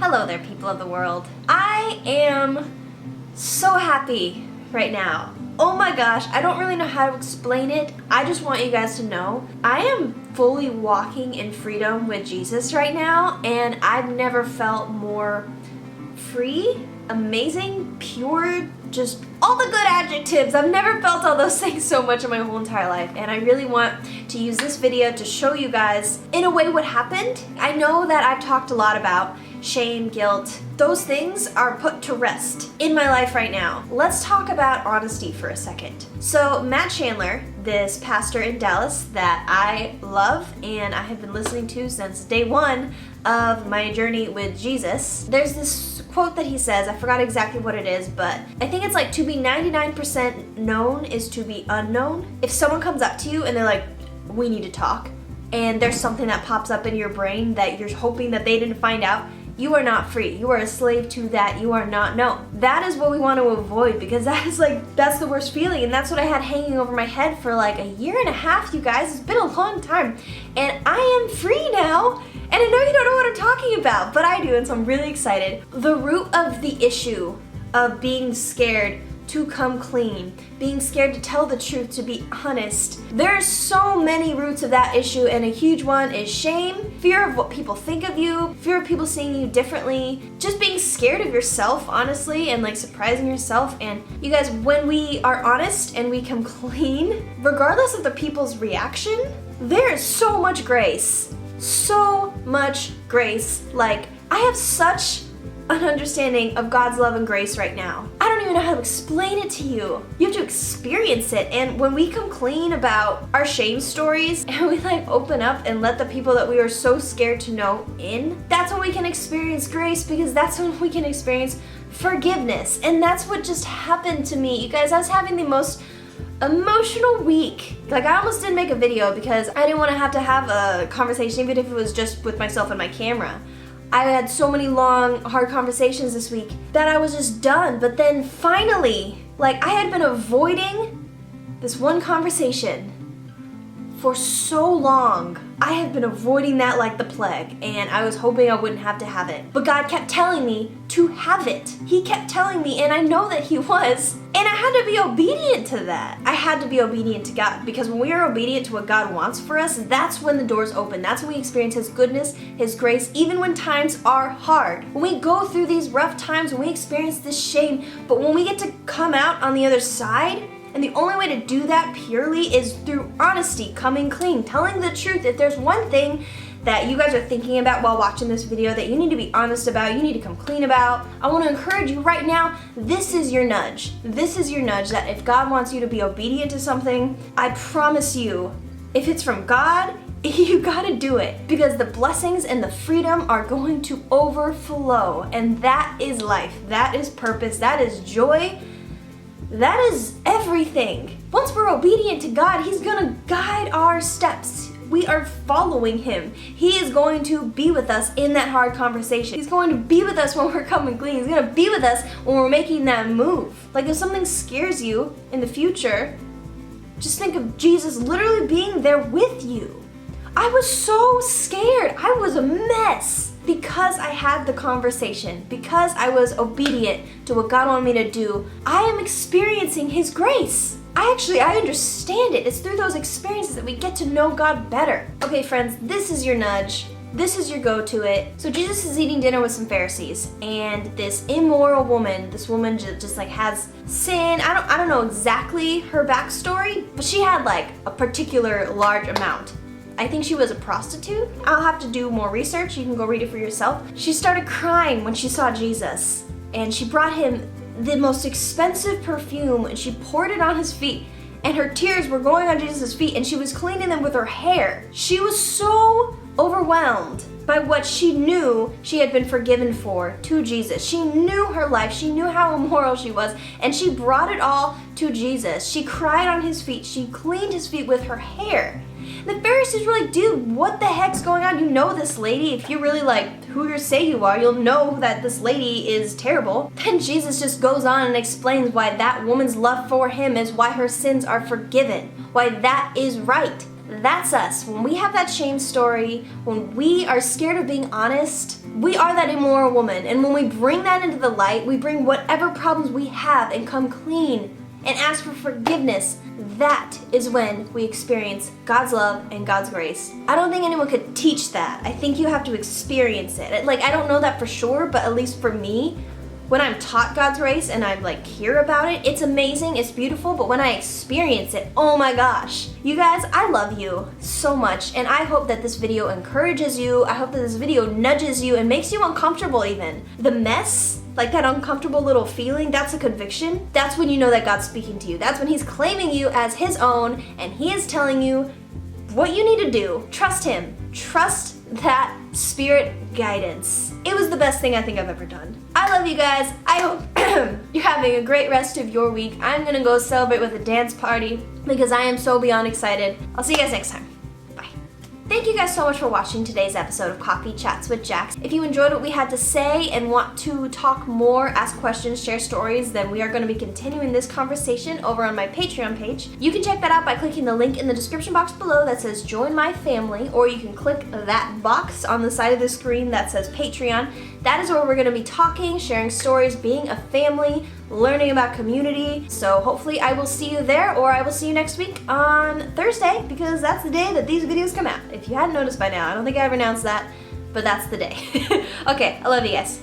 Hello there, people of the world. I am so happy right now. Oh my gosh, I don't really know how to explain it. I just want you guys to know I am fully walking in freedom with Jesus right now, and I've never felt more free, amazing, pure, just all the good adjectives. I've never felt all those things so much in my whole entire life, and I really want to use this video to show you guys in a way what happened. I know that I've talked a lot about shame, guilt. Those things are put to rest in my life right now. Let's talk about honesty for a second. So Matt Chandler, this pastor in Dallas that I love and I have been listening to since day one of my journey with Jesus, there's this quote that he says, I forgot exactly what it is, but I think it's like, to be 99% known is to be unknown. If someone comes up to you and they're like, we need to talk, and there's something that pops up in your brain that you're hoping that they didn't find out, you are not free. You are a slave to that. You are not known. That is what we want to avoid, because that's the worst feeling, and that's what I had hanging over my head for like a year and a half, you guys. It's been a long time, and I am free now. And I know you don't know what I'm talking about, but I do, and so I'm really excited. The root of the issue of being scared to come clean, being scared to tell the truth, to be honest. There's so many roots of that issue, and a huge one is shame, fear of what people think of you, fear of people seeing you differently, just being scared of yourself, honestly, and like surprising yourself. And you guys, when we are honest and we come clean, regardless of the people's reaction, there is so much grace. So much grace. Like, I have such an understanding of God's love and grace right now. I don't even know how to explain it to you. You have to experience it. And when we come clean about our shame stories and we like open up and let the people that we are so scared to know in, that's when we can experience grace, because that's when we can experience forgiveness. And that's what just happened to me. You guys, I was having the most emotional week. Like, I almost didn't make a video because I didn't want to have a conversation, even if it was just with myself and my camera. I had so many long, hard conversations this week that I was just done. But then finally, like, I had been avoiding this one conversation for so long. I had been avoiding that like the plague, and I was hoping I wouldn't have to have it. But God kept telling me to have it. He kept telling me, and I know that He was. And I had to be obedient to that. I had to be obedient to God, because when we are obedient to what God wants for us, that's when the doors open. That's when we experience His goodness, His grace, even when times are hard. When we go through these rough times, when we experience this shame, but when we get to come out on the other side, and the only way to do that purely is through honesty, coming clean, telling the truth. If there's one thing that you guys are thinking about while watching this video that you need to be honest about, you need to come clean about, I want to encourage you right now, this is your nudge. This is your nudge that if God wants you to be obedient to something, I promise you, if it's from God, you gotta do it, because the blessings and the freedom are going to overflow, and that is life, that is purpose, that is joy. That is everything. Once we're obedient to God, He's gonna guide our steps. We are following Him. He is going to be with us in that hard conversation. He's going to be with us when we're coming clean. He's gonna be with us when we're making that move. Like, if something scares you in the future, just think of Jesus literally being there with you. I was so scared. I was a mess. Because I had the conversation, because I was obedient to what God wanted me to do, I am experiencing His grace. I understand it. It's through those experiences that we get to know God better. Okay, friends, this is your nudge. This is your go-to it. So Jesus is eating dinner with some Pharisees, and this immoral woman, this woman just like has sin. I don't know exactly her backstory, but she had like a particular large amount. I think she was a prostitute. I'll have to do more research. You can go read it for yourself. She started crying when she saw Jesus, and she brought Him the most expensive perfume, and she poured it on His feet, and her tears were going on Jesus' feet, and she was cleaning them with her hair. She was so overwhelmed by what she knew she had been forgiven for to Jesus. She knew her life. She knew how immoral she was, and she brought it all to Jesus. She cried on His feet. She cleaned His feet with her hair. The Pharisees were like, dude, what the heck's going on? You know this lady. If you really like who you say you are, you'll know that this lady is terrible. Then Jesus just goes on and explains why that woman's love for Him is why her sins are forgiven, why that is right. That's us. When we have that shame story, when we are scared of being honest, we are that immoral woman. And when we bring that into the light, we bring whatever problems we have and come clean and ask for forgiveness. That is when we experience God's love and God's grace. I don't think anyone could teach that. I think you have to experience it. Like, I don't know that for sure, but at least for me, when I'm taught God's grace and I like hear about it, it's amazing, it's beautiful, but when I experience it, oh my gosh. You guys, I love you so much, and I hope that this video encourages you. I hope that this video nudges you and makes you uncomfortable even. The mess, like that uncomfortable little feeling, that's a conviction. That's when you know that God's speaking to you. That's when He's claiming you as His own, and He is telling you what you need to do. Trust Him. Trust that Spirit guidance. It was the best thing I think I've ever done. I love you guys. I hope you're having a great rest of your week. I'm gonna go celebrate with a dance party because I am so beyond excited. I'll see you guys next time. Bye. Thank you guys so much for watching today's episode of Coffee Chats with Jax. If you enjoyed what we had to say and want to talk more, ask questions, share stories, then we are going to be continuing this conversation over on my Patreon page. You can check that out by clicking the link in the description box below that says Join My Family, or you can click that box on the side of the screen that says Patreon. That is where we're going to be talking, sharing stories, being a family, learning about community. So hopefully I will see you there, or I will see you next week on Thursday, because that's the day that these videos come out. If you hadn't noticed by now, I don't think I ever announced that, but that's the day. Okay, I love you guys.